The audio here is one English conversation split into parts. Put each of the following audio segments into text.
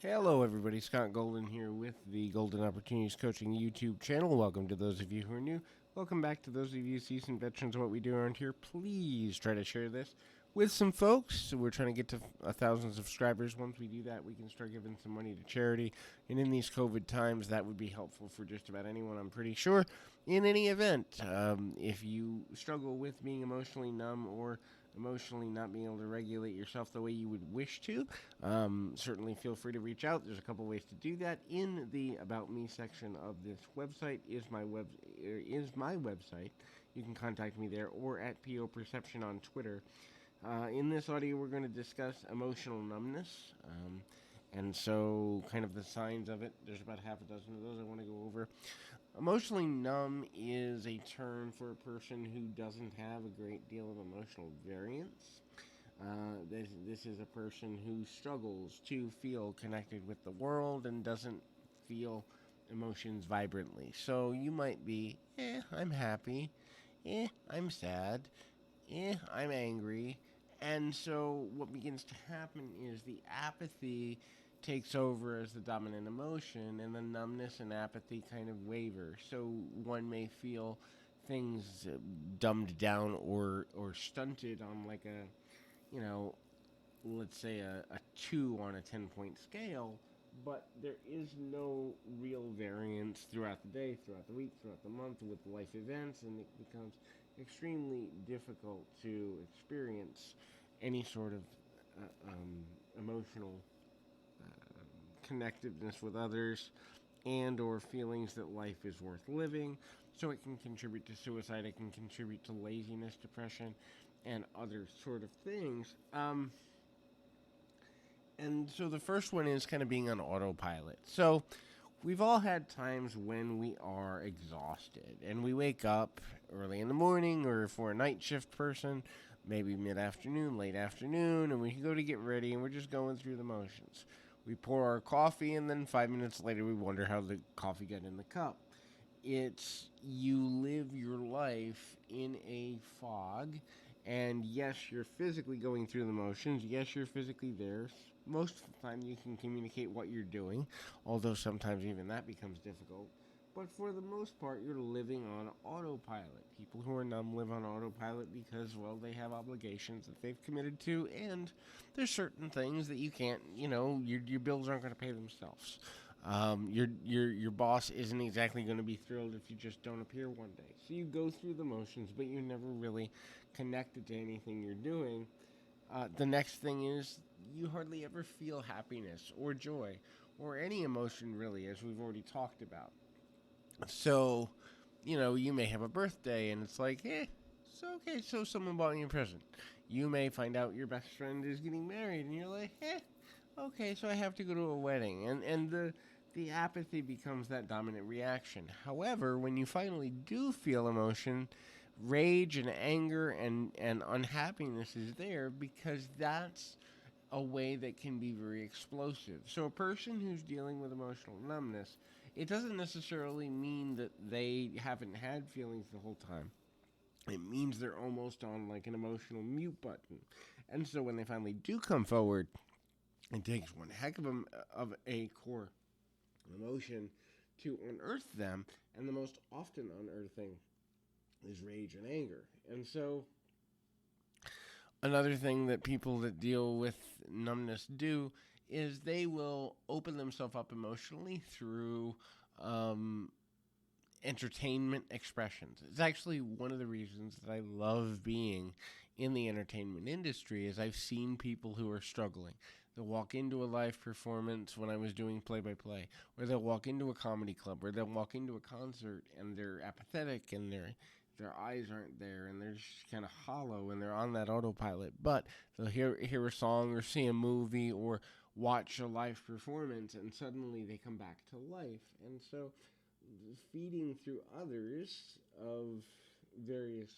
Hello, everybody. Scott Golden here with the Golden Opportunities Coaching YouTube channel. Welcome to those of you who are new. Welcome back to those of you seasoned veterans of what we do around here. Please try to share this with some folks. We're trying to get to 1,000 subscribers. Once we do that, we can start giving some money to charity. And in these COVID times, that would be helpful for just about anyone, I'm pretty sure. In any event, if you struggle with being emotionally numb or emotionally not being able to regulate yourself the way you would wish to, certainly feel free to reach out. There's a couple ways to do that. In the About Me section of this website is my website. You can contact me there or at PO Perception on Twitter. In this audio, we're going to discuss emotional numbness. And so, kind of the signs of it. There's about half a dozen of those I want to go over. Emotionally numb is a term for a person who doesn't have a great deal of emotional variance. This is a person who struggles to feel connected with the world and doesn't feel emotions vibrantly. So you might be, I'm happy, I'm sad, I'm angry. And so what begins to happen is the apathy takes over as the dominant emotion, and the numbness and apathy kind of waver. So one may feel things dumbed down or stunted on like let's say a 2 on a 10-point scale, but there is no real variance throughout the day, throughout the week, throughout the month with life events, and it becomes extremely difficult to experience any sort of emotional connectiveness with others and or feelings that life is worth living. So it can contribute to suicide, it can contribute to laziness, depression, and other sort of things. And so the first one is kind of being on autopilot. So we've all had times when we are exhausted and we wake up early in the morning, or if we're a night shift person, maybe mid-afternoon, late afternoon, and we go to get ready and we're just going through the motions. We pour our coffee, and then 5 minutes later we wonder how the coffee got in the cup. It's you live your life in a fog, and yes, you're physically going through the motions. Yes, you're physically there. Most of the time you can communicate what you're doing, although sometimes even that becomes difficult. But for the most part, you're living on autopilot. People who are numb live on autopilot because, well, they have obligations that they've committed to, and there's certain things that you can't, your bills aren't going to pay themselves. Your boss isn't exactly going to be thrilled if you just don't appear one day. So you go through the motions, but you're never really connected to anything you're doing. The next thing is you hardly ever feel happiness or joy or any emotion, really, as we've already talked about. So, you may have a birthday and it's like, so okay, so someone bought me a present. You may find out your best friend is getting married and you're like, okay, so I have to go to a wedding. And the apathy becomes that dominant reaction. However, when you finally do feel emotion, rage and anger and unhappiness is there, because that's a way that can be very explosive. So a person who's dealing with emotional numbness, it doesn't necessarily mean that they haven't had feelings the whole time. It means they're almost on like an emotional mute button. And so when they finally do come forward, it takes one heck of a core emotion to unearth them, and the most often unearthing is rage and anger. And so another thing that people that deal with numbness do is they will open themselves up emotionally through entertainment expressions. It's actually one of the reasons that I love being in the entertainment industry, is I've seen people who are struggling. They'll walk into a live performance when I was doing play-by-play, or they'll walk into a comedy club, or they'll walk into a concert and they're apathetic and their eyes aren't there and they're just kind of hollow and they're on that autopilot. But they'll hear a song or see a movie or watch a live performance and suddenly they come back to life. And so feeding through others of various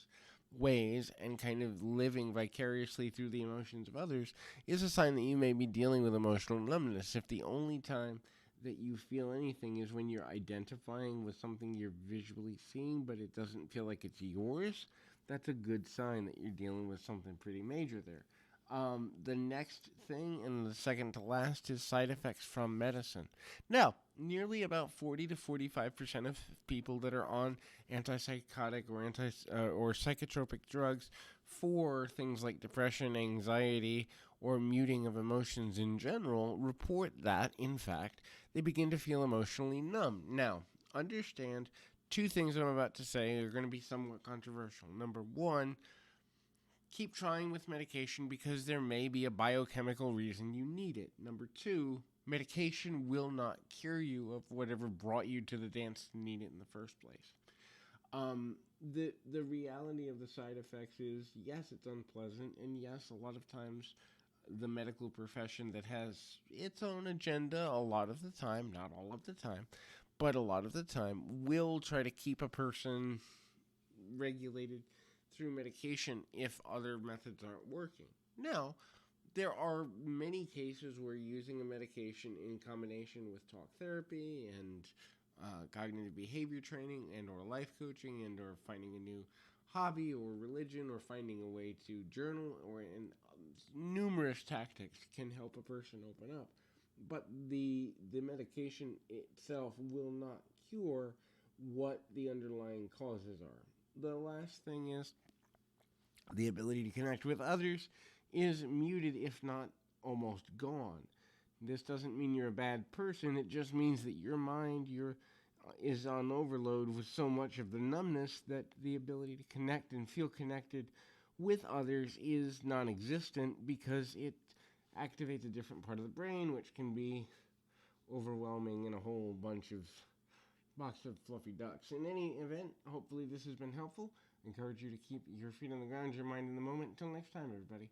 ways and kind of living vicariously through the emotions of others is a sign that you may be dealing with emotional numbness. If the only time that you feel anything is when you're identifying with something you're visually seeing, but it doesn't feel like it's yours, that's a good sign that you're dealing with something pretty major there. The next thing, and the second to last, is side effects from medicine. Now, nearly about 40 to 45% of people that are on antipsychotic or psychotropic drugs for things like depression, anxiety, or muting of emotions in general report that, in fact, they begin to feel emotionally numb. Now, understand two things I'm about to say are going to be somewhat controversial. Number one, keep trying with medication because there may be a biochemical reason you need it. Number two, medication will not cure you of whatever brought you to the dance to need it in the first place. The reality of the side effects is, yes, it's unpleasant, and yes, a lot of times the medical profession that has its own agenda a lot of the time, not all of the time, but a lot of the time, will try to keep a person regulated through medication if other methods aren't working. Now, there are many cases where using a medication in combination with talk therapy and cognitive behavior training and or life coaching and or finding a new hobby or religion or finding a way to journal or in numerous tactics can help a person open up. But the medication itself will not cure what the underlying causes are. The last thing is the ability to connect with others is muted, if not almost gone. This doesn't mean you're a bad person. It just means that your mind is on overload with so much of the numbness that the ability to connect and feel connected with others is non-existent because it activates a different part of the brain, which can be overwhelming and a whole bunch of box of fluffy ducks. In any event, hopefully this has been helpful. I encourage you to keep your feet on the ground, your mind in the moment. Until next time, everybody.